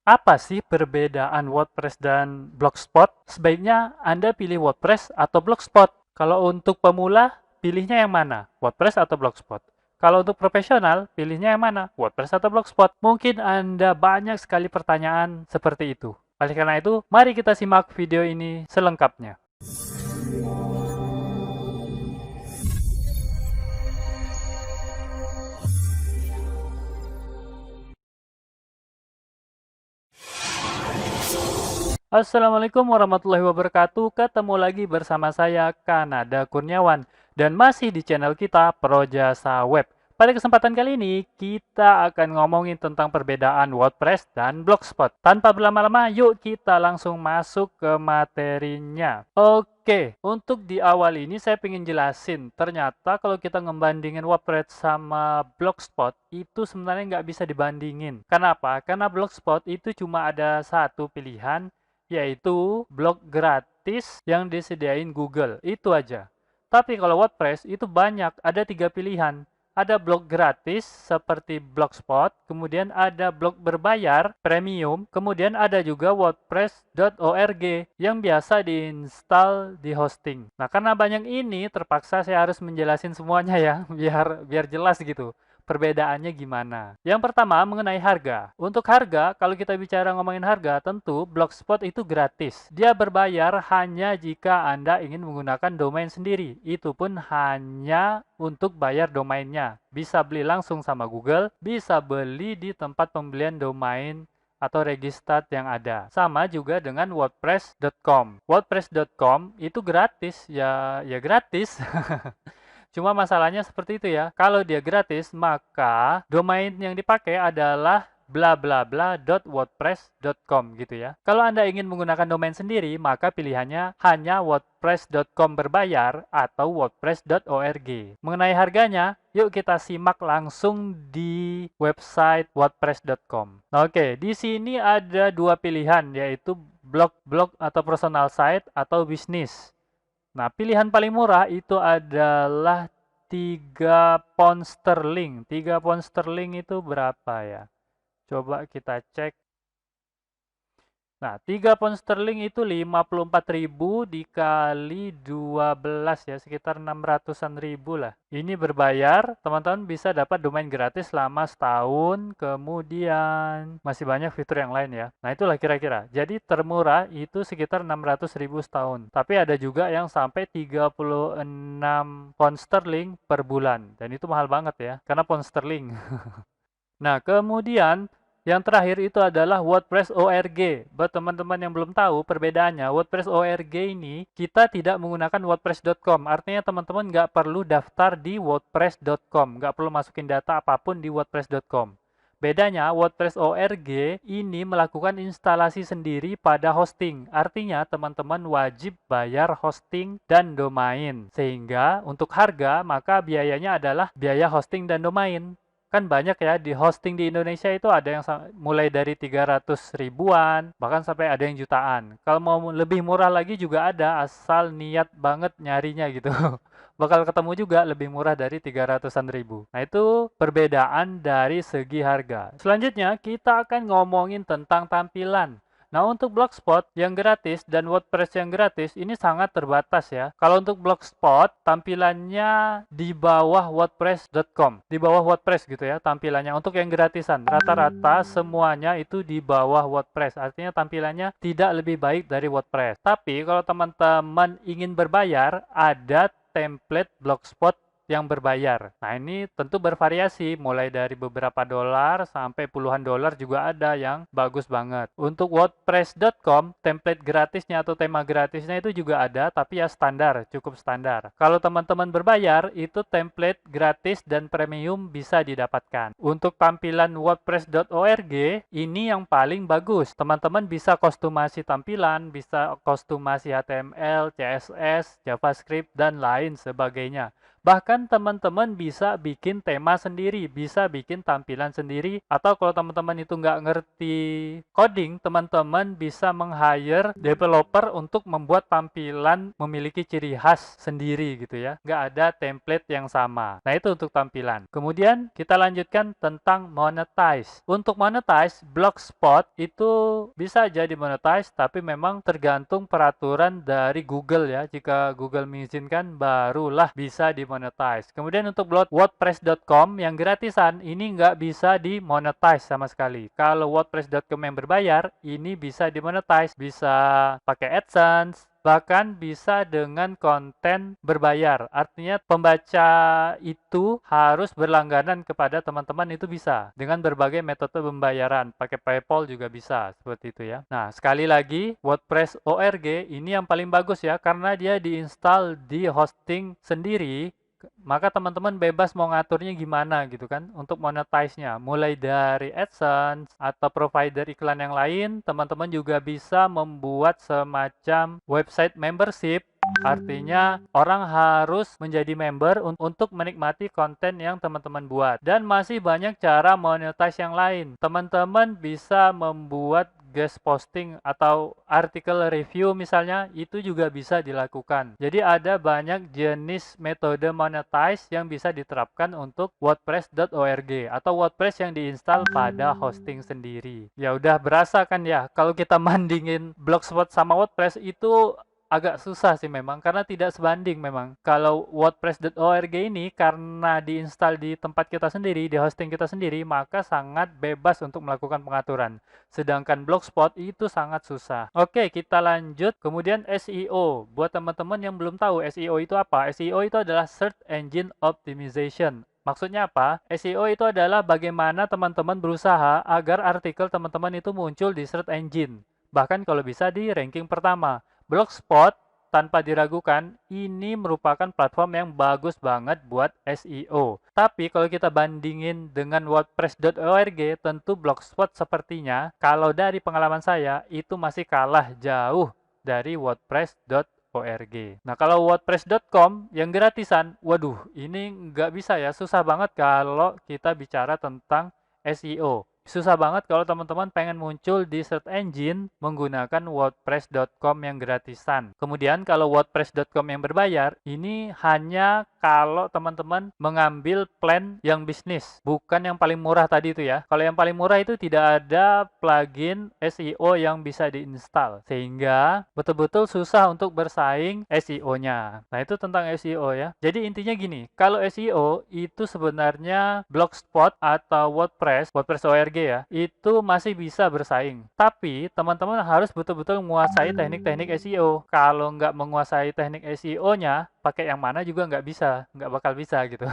Apa sih perbedaan WordPress dan Blogspot? Sebaiknya Anda pilih WordPress atau Blogspot. Kalau untuk pemula, pilihnya yang mana? WordPress atau Blogspot? Kalau untuk profesional, pilihnya yang mana? WordPress atau Blogspot? Mungkin Anda banyak sekali pertanyaan seperti itu. Oleh karena itu, mari kita simak video ini selengkapnya. Assalamualaikum warahmatullahi wabarakatuh. Ketemu lagi bersama saya Kanada Kurniawan dan masih di channel kita Projasa Web. Pada kesempatan kali ini kita akan ngomongin tentang perbedaan WordPress dan Blogspot. Tanpa berlama-lama, yuk kita langsung masuk ke materinya. Oke, untuk di awal ini saya ingin jelasin. Ternyata kalau kita ngebandingin WordPress sama Blogspot itu sebenarnya nggak bisa dibandingin. Kenapa? Karena Blogspot itu cuma ada satu pilihan, yaitu blog gratis yang disediain Google. Itu aja. Tapi kalau WordPress itu banyak, ada 3 pilihan. Ada blog gratis seperti Blogspot, kemudian ada blog berbayar, premium, kemudian ada juga wordpress.org yang biasa diinstal di hosting. Nah, karena banyak ini, terpaksa saya harus menjelasin semuanya ya, biar jelas gitu perbedaannya gimana. Yang pertama mengenai harga. Untuk harga, kalau kita bicara ngomongin harga, tentu Blogspot itu gratis. Dia berbayar hanya jika Anda ingin menggunakan domain sendiri. Itu pun hanya untuk bayar domainnya. Bisa beli langsung sama Google, bisa beli di tempat pembelian domain atau registrat yang ada. Sama juga dengan wordpress.com. Wordpress.com itu gratis, ya gratis. Cuma masalahnya seperti itu ya. Kalau dia gratis, maka domain yang dipakai adalah bla bla bla.wordpress.com gitu ya. Kalau Anda ingin menggunakan domain sendiri, maka pilihannya hanya wordpress.com berbayar atau wordpress.org. Mengenai harganya, yuk kita simak langsung di website wordpress.com. Oke, di sini ada dua pilihan, yaitu blog atau personal site atau bisnis. Nah, pilihan paling murah itu adalah 3 pound sterling. 3 pound sterling itu berapa ya? Coba kita cek. Nah, 3 pound sterling itu 54.000 dikali 12 ya, sekitar 600-an ribu lah. Ini berbayar, teman-teman bisa dapat domain gratis selama setahun, kemudian masih banyak fitur yang lain ya. Nah, itulah kira-kira. Jadi termurah itu sekitar 600.000 setahun. Tapi ada juga yang sampai 36 pound sterling per bulan. Dan itu mahal banget ya, karena pound sterling. Nah, kemudian yang terakhir itu adalah WordPress ORG. Buat teman-teman yang belum tahu perbedaannya, WordPress ORG ini kita tidak menggunakan wordpress.com. Artinya teman-teman nggak perlu daftar di wordpress.com, nggak perlu masukin data apapun di wordpress.com. Bedanya, WordPress ORG ini melakukan instalasi sendiri pada hosting. Artinya, teman-teman wajib bayar hosting dan domain. Sehingga, untuk harga, maka biayanya adalah biaya hosting dan domain. Kan banyak ya, di hosting di Indonesia itu ada yang mulai dari 300 ribuan, bahkan sampai ada yang jutaan. Kalau mau lebih murah lagi juga ada, asal niat banget nyarinya gitu. Bakal ketemu juga lebih murah dari 300-an ribu. Nah, itu perbedaan dari segi harga. Selanjutnya, kita akan ngomongin tentang tampilan. Nah, untuk Blogspot yang gratis dan WordPress yang gratis ini sangat terbatas ya. Kalau untuk Blogspot, tampilannya di bawah wordpress.com. Di bawah WordPress gitu ya tampilannya. Untuk yang gratisan, rata-rata semuanya itu di bawah WordPress. Artinya tampilannya tidak lebih baik dari WordPress. Tapi kalau teman-teman ingin berbayar, ada template Blogspot yang berbayar. Nah, ini tentu bervariasi, mulai dari beberapa dolar sampai puluhan dolar juga ada yang bagus banget. Untuk wordpress.com, template gratisnya atau tema gratisnya itu juga ada, tapi ya standar, cukup standar. Kalau teman-teman berbayar, itu template gratis dan premium bisa didapatkan. Untuk tampilan wordpress.org, ini yang paling bagus. Teman-teman bisa kostumasi tampilan, bisa kostumasi HTML, CSS, JavaScript, dan lain sebagainya. Bahkan teman-teman bisa bikin tema sendiri, bisa bikin tampilan sendiri, atau kalau teman-teman itu nggak ngerti coding, teman-teman bisa meng-hire developer untuk membuat tampilan memiliki ciri khas sendiri gitu ya. Nggak ada template yang sama. Nah, itu untuk tampilan. Kemudian kita lanjutkan tentang monetize. Untuk monetize, Blogspot itu bisa jadi monetize, tapi memang tergantung peraturan dari Google ya. Jika Google mengizinkan, barulah bisa dimonetize. Kemudian untuk blog WordPress.com yang gratisan, ini nggak bisa dimonetize sama sekali. Kalau WordPress.com yang berbayar, ini bisa dimonetize, bisa pakai AdSense, bahkan bisa dengan konten berbayar. Artinya pembaca itu harus berlangganan kepada teman-teman, itu bisa dengan berbagai metode pembayaran. Pakai PayPal juga bisa, seperti itu ya. Nah, sekali lagi WordPress ORG ini yang paling bagus ya, karena dia diinstal di hosting sendiri. Maka teman-teman bebas mau ngaturnya gimana gitu kan untuk monetize-nya. Mulai dari AdSense atau provider iklan yang lain, teman-teman juga bisa membuat semacam website membership. Artinya orang harus menjadi member untuk menikmati konten yang teman-teman buat. Dan masih banyak cara monetize yang lain. Teman-teman bisa membuat guest posting atau artikel review misalnya, itu juga bisa dilakukan. Jadi ada banyak jenis metode monetize yang bisa diterapkan untuk wordpress.org atau WordPress yang diinstal pada hosting sendiri. Ya udah berasa kan ya, kalau kita bandingin Blogspot sama WordPress itu agak susah sih memang, karena tidak sebanding memang. Kalau wordpress.org ini karena diinstal di tempat kita sendiri, di hosting kita sendiri, maka sangat bebas untuk melakukan pengaturan. Sedangkan Blogspot itu sangat susah. Oke, kita lanjut. Kemudian SEO. Buat teman-teman yang belum tahu SEO itu apa? SEO itu adalah Search Engine Optimization. Maksudnya apa? SEO itu adalah bagaimana teman-teman berusaha agar artikel teman-teman itu muncul di search engine. Bahkan kalau bisa di ranking pertama. Blogspot, tanpa diragukan, ini merupakan platform yang bagus banget buat SEO. Tapi kalau kita bandingin dengan WordPress.org, tentu Blogspot sepertinya, kalau dari pengalaman saya, itu masih kalah jauh dari WordPress.org. Nah, kalau WordPress.com yang gratisan, waduh, ini nggak bisa ya, susah banget kalau kita bicara tentang SEO. Susah banget kalau teman-teman pengen muncul di search engine menggunakan wordpress.com yang gratisan. Kemudian kalau wordpress.com yang berbayar, ini hanya kalau teman-teman mengambil plan yang bisnis, bukan yang paling murah tadi itu ya. Kalau yang paling murah itu tidak ada plugin SEO yang bisa diinstal, sehingga betul-betul susah untuk bersaing SEO-nya. Nah, itu tentang SEO ya. Jadi intinya gini, kalau SEO itu sebenarnya Blogspot atau WordPress.org ya, itu masih bisa bersaing. Tapi teman-teman harus betul-betul menguasai teknik-teknik SEO. Kalau nggak menguasai teknik SEO-nya, pakai yang mana juga nggak bisa, nggak bakal bisa gitu.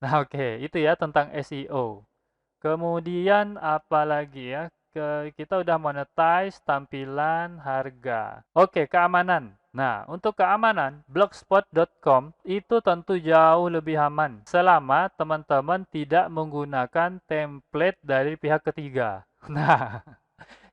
Nah, oke, itu ya tentang SEO. Kemudian apa lagi ya? Kita udah monetize, tampilan, harga. Oke, keamanan. Nah, untuk keamanan, blogspot.com itu tentu jauh lebih aman selama teman-teman tidak menggunakan template dari pihak ketiga. Nah,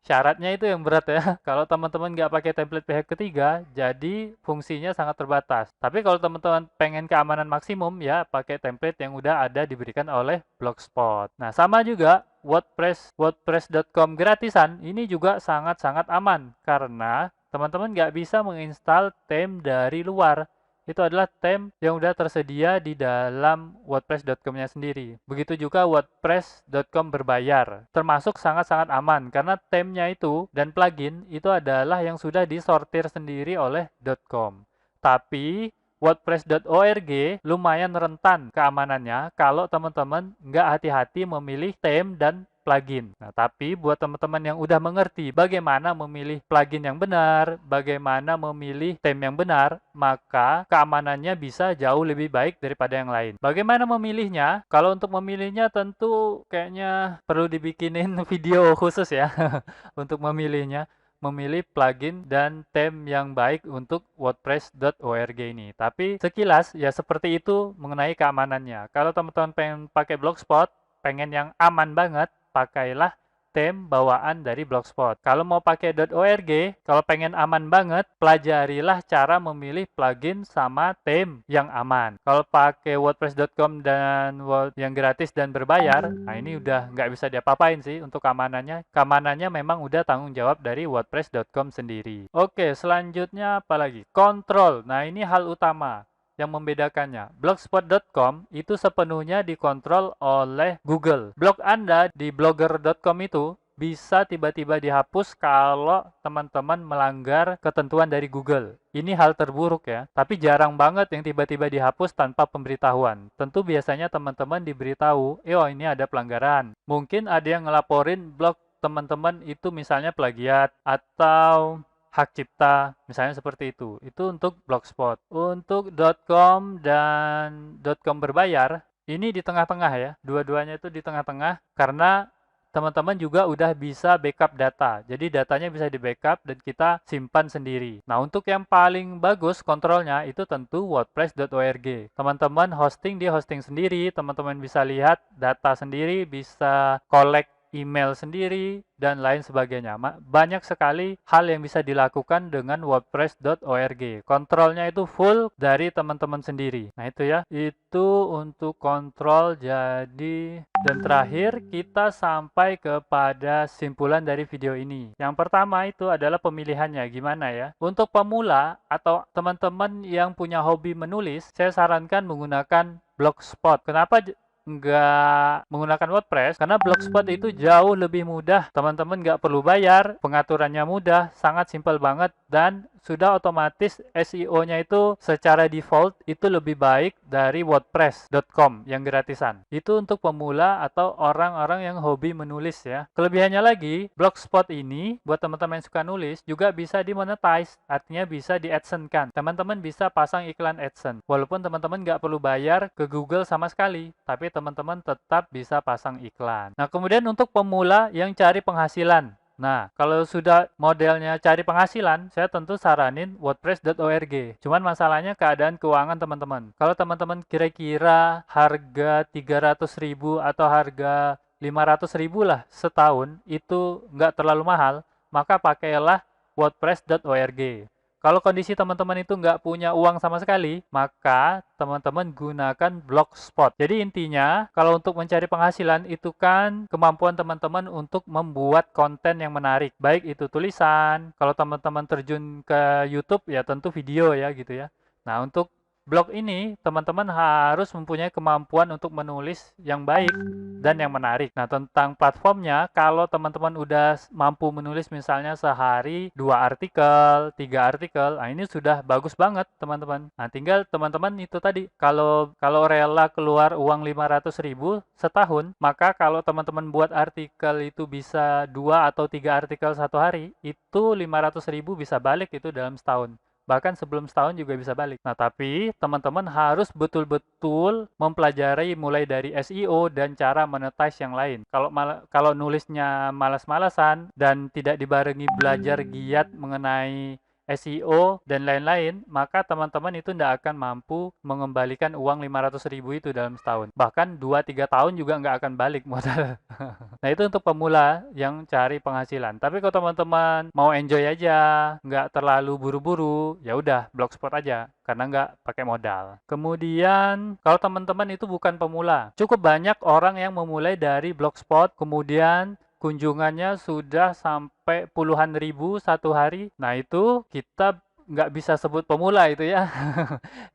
syaratnya itu yang berat ya. Kalau teman-teman nggak pakai template pihak ketiga, jadi fungsinya sangat terbatas. Tapi kalau teman-teman pengen keamanan maksimum, ya pakai template yang udah ada diberikan oleh Blogspot. Nah, sama juga WordPress.com gratisan ini juga sangat-sangat aman karena teman-teman nggak bisa menginstal theme dari luar. Itu adalah theme yang udah tersedia di dalam WordPress.com-nya sendiri. Begitu juga WordPress.com berbayar. Termasuk sangat-sangat aman karena theme-nya itu dan plugin itu adalah yang sudah disortir sendiri oleh .com. Tapi WordPress.org lumayan rentan keamanannya kalau teman-teman nggak hati-hati memilih theme dan plugin. Nah, tapi buat teman-teman yang udah mengerti bagaimana memilih plugin yang benar, bagaimana memilih theme yang benar, maka keamanannya bisa jauh lebih baik daripada yang lain. Bagaimana memilihnya? Kalau untuk memilihnya tentu kayaknya perlu dibikinin video khusus ya untuk memilihnya. Memilih plugin dan theme yang baik untuk WordPress.org ini. Tapi sekilas ya seperti itu mengenai keamanannya. Kalau teman-teman pengen pakai Blogspot, pengen yang aman banget, pakailah theme bawaan dari Blogspot. Kalau mau pakai .org, kalau pengen aman banget, pelajarilah cara memilih plugin sama theme yang aman. Kalau pakai WordPress.com dan yang gratis dan berbayar, nah ini udah nggak bisa diapa-apain sih untuk keamanannya. Keamanannya memang udah tanggung jawab dari WordPress.com sendiri. Oke, selanjutnya apa lagi? Kontrol. Nah, ini hal utama yang membedakannya. Blogspot.com itu sepenuhnya dikontrol oleh Google. Blog Anda di blogger.com itu bisa tiba-tiba dihapus kalau teman-teman melanggar ketentuan dari Google. Ini hal terburuk ya, tapi jarang banget yang tiba-tiba dihapus tanpa pemberitahuan. Tentu biasanya teman-teman diberitahu, oh ini ada pelanggaran. Mungkin ada yang ngelaporin blog teman-teman itu misalnya plagiat atau hak cipta, misalnya seperti itu. Itu untuk Blogspot. Untuk .com dan .com berbayar, ini di tengah-tengah ya. Dua-duanya itu di tengah-tengah karena teman-teman juga udah bisa backup data. Jadi datanya bisa di backup dan kita simpan sendiri. Nah, untuk yang paling bagus kontrolnya itu tentu wordpress.org. Teman-teman hosting di hosting sendiri, teman-teman bisa lihat data sendiri, bisa collect email sendiri, dan lain sebagainya. Banyak sekali hal yang bisa dilakukan dengan wordpress.org. Kontrolnya itu full dari teman-teman sendiri. Nah itu ya, itu untuk kontrol. Jadi, dan terakhir kita sampai kepada simpulan dari video ini. Yang pertama itu adalah pemilihannya. Gimana ya? Untuk pemula atau teman-teman yang punya hobi menulis, saya sarankan menggunakan Blogspot. Kenapa nggak menggunakan WordPress? Karena Blogspot itu jauh lebih mudah. Teman-teman nggak perlu bayar, pengaturannya mudah, sangat simpel banget, dan sudah otomatis SEO-nya itu secara default itu lebih baik dari WordPress.com yang gratisan. Itu untuk pemula atau orang-orang yang hobi menulis ya. Kelebihannya lagi, Blogspot ini buat teman-teman yang suka nulis juga bisa dimonetize, artinya bisa di-AdSense-kan. Teman-teman bisa pasang iklan AdSense. Walaupun teman-teman nggak perlu bayar ke Google sama sekali, tapi teman-teman tetap bisa pasang iklan. Nah, kemudian untuk pemula yang cari penghasilan. Nah, kalau sudah modelnya cari penghasilan, saya tentu saranin wordpress.org. Cuman masalahnya keadaan keuangan teman-teman. Kalau teman-teman kira-kira harga 300.000 atau harga 500.000 lah setahun, itu nggak terlalu mahal, maka pakailah wordpress.org. Kalau kondisi teman-teman itu nggak punya uang sama sekali, maka teman-teman gunakan Blogspot. Jadi intinya, kalau untuk mencari penghasilan itu kan kemampuan teman-teman untuk membuat konten yang menarik. Baik itu tulisan, kalau teman-teman terjun ke YouTube ya tentu video ya gitu ya. Nah, untuk blog ini, teman-teman harus mempunyai kemampuan untuk menulis yang baik dan yang menarik. Nah, tentang platformnya, kalau teman-teman udah mampu menulis misalnya sehari 2 artikel, 3 artikel, nah ini sudah bagus banget, teman-teman. Nah, tinggal teman-teman itu tadi, kalau rela keluar uang 500.000 setahun, maka kalau teman-teman buat artikel itu bisa 2 atau 3 artikel satu hari, itu 500.000 bisa balik itu dalam setahun. Bahkan sebelum setahun juga bisa balik. Nah, tapi teman-teman harus betul-betul mempelajari mulai dari SEO dan cara monetize yang lain. Kalau nulisnya malas-malasan dan tidak dibarengi belajar giat mengenai SEO dan lain-lain, maka teman-teman itu tidak akan mampu mengembalikan uang 500.000 itu dalam setahun. Bahkan 2-3 tahun juga nggak akan balik modal. Nah, itu untuk pemula yang cari penghasilan. Tapi kalau teman-teman mau enjoy aja, nggak terlalu buru-buru, ya udah Blogspot aja, karena nggak pakai modal. Kemudian, kalau teman-teman itu bukan pemula, cukup banyak orang yang memulai dari Blogspot, kemudian kunjungannya sudah sampai puluhan ribu satu hari. Nah, itu kita nggak bisa sebut pemula itu ya.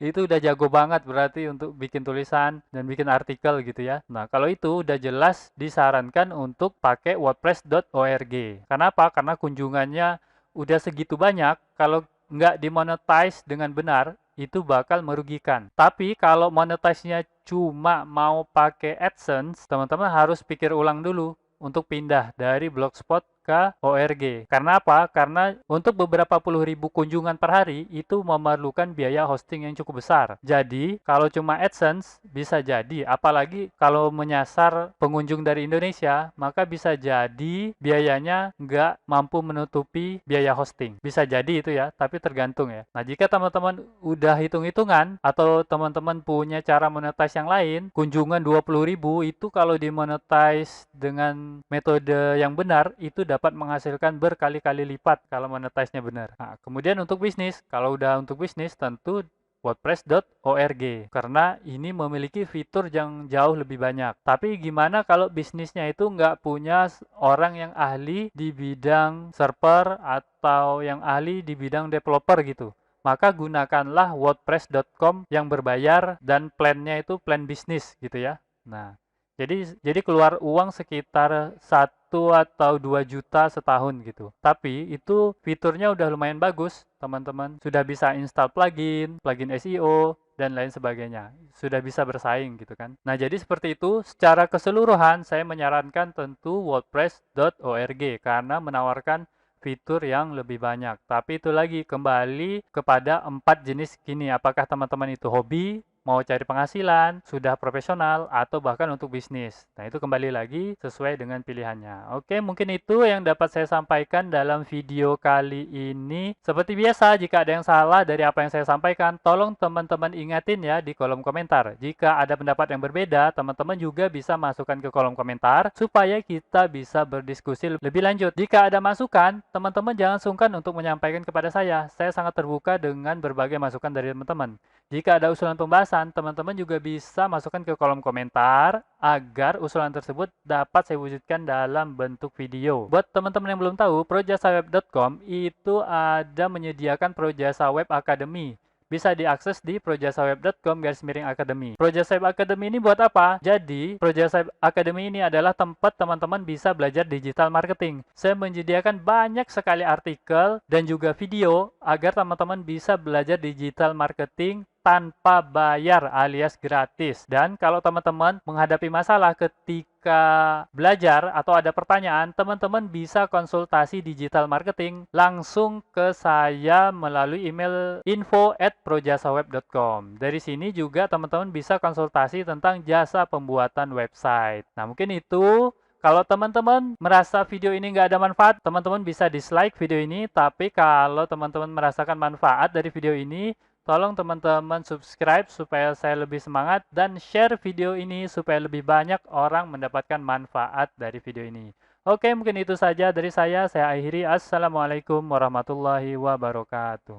Itu udah jago banget berarti untuk bikin tulisan dan bikin artikel gitu ya. Nah, kalau itu udah jelas disarankan untuk pakai wordpress.org. Kenapa? Karena kunjungannya udah segitu banyak, kalau nggak dimonetize dengan benar, itu bakal merugikan. Tapi kalau monetize-nya cuma mau pakai AdSense, teman-teman harus pikir ulang dulu untuk pindah dari Blogspot .org. Karena apa? Karena untuk beberapa puluh ribu kunjungan per hari itu memerlukan biaya hosting yang cukup besar. Jadi, kalau cuma AdSense bisa jadi, apalagi kalau menyasar pengunjung dari Indonesia, maka bisa jadi biayanya nggak mampu menutupi biaya hosting. Bisa jadi itu ya, tapi tergantung ya. Nah, jika teman-teman udah hitung-hitungan atau teman-teman punya cara monetize yang lain, kunjungan 20.000 itu kalau dimonetize dengan metode yang benar, itu dapat menghasilkan berkali-kali lipat kalau monetize-nya benar. Nah, kemudian untuk bisnis, kalau udah untuk bisnis tentu WordPress.org karena ini memiliki fitur yang jauh lebih banyak. Tapi gimana kalau bisnisnya itu nggak punya orang yang ahli di bidang server atau yang ahli di bidang developer gitu? Maka gunakanlah WordPress.com yang berbayar dan plannya itu plan bisnis gitu ya. Nah, jadi keluar uang sekitar 1 atau 2 juta setahun gitu. Tapi itu fiturnya udah lumayan bagus, teman-teman. Sudah bisa install plugin, plugin SEO, dan lain sebagainya. Sudah bisa bersaing gitu kan. Nah, jadi seperti itu. Secara keseluruhan, saya menyarankan tentu WordPress.org karena menawarkan fitur yang lebih banyak. Tapi itu lagi kembali kepada 4 jenis gini. Apakah teman-teman itu hobi, mau cari penghasilan, sudah profesional, atau bahkan untuk bisnis. Nah, itu kembali lagi sesuai dengan pilihannya. Oke, mungkin itu yang dapat saya sampaikan dalam video kali ini. Seperti biasa, jika ada yang salah dari apa yang saya sampaikan, tolong teman-teman ingatin ya di kolom komentar. Jika ada pendapat yang berbeda, teman-teman juga bisa masukkan ke kolom komentar supaya kita bisa berdiskusi lebih lanjut. Jika ada masukan, teman-teman jangan sungkan untuk menyampaikan kepada saya. Saya sangat terbuka dengan berbagai masukan dari teman-teman. Jika ada usulan pembahasan, teman-teman juga bisa masukkan ke kolom komentar agar usulan tersebut dapat saya wujudkan dalam bentuk video. Buat teman-teman yang belum tahu, projasaweb.com itu ada menyediakan Projasa Web Academy. Bisa diakses di projasaweb.com/academy. Projasa Web Academy ini buat apa? Jadi, Projasa Web Academy ini adalah tempat teman-teman bisa belajar digital marketing. Saya menyediakan banyak sekali artikel dan juga video agar teman-teman bisa belajar digital marketing tanpa bayar alias gratis. Dan kalau teman-teman menghadapi masalah ketika belajar atau ada pertanyaan, teman-teman bisa konsultasi digital marketing langsung ke saya melalui email info@projasaweb.com. Dari sini juga teman-teman bisa konsultasi tentang jasa pembuatan website. Nah, mungkin itu. Kalau teman-teman merasa video ini nggak ada manfaat, teman-teman bisa dislike video ini. Tapi kalau teman-teman merasakan manfaat dari video ini, tolong teman-teman subscribe supaya saya lebih semangat dan share video ini supaya lebih banyak orang mendapatkan manfaat dari video ini. Oke, mungkin itu saja dari saya. Saya akhiri. Assalamualaikum warahmatullahi wabarakatuh.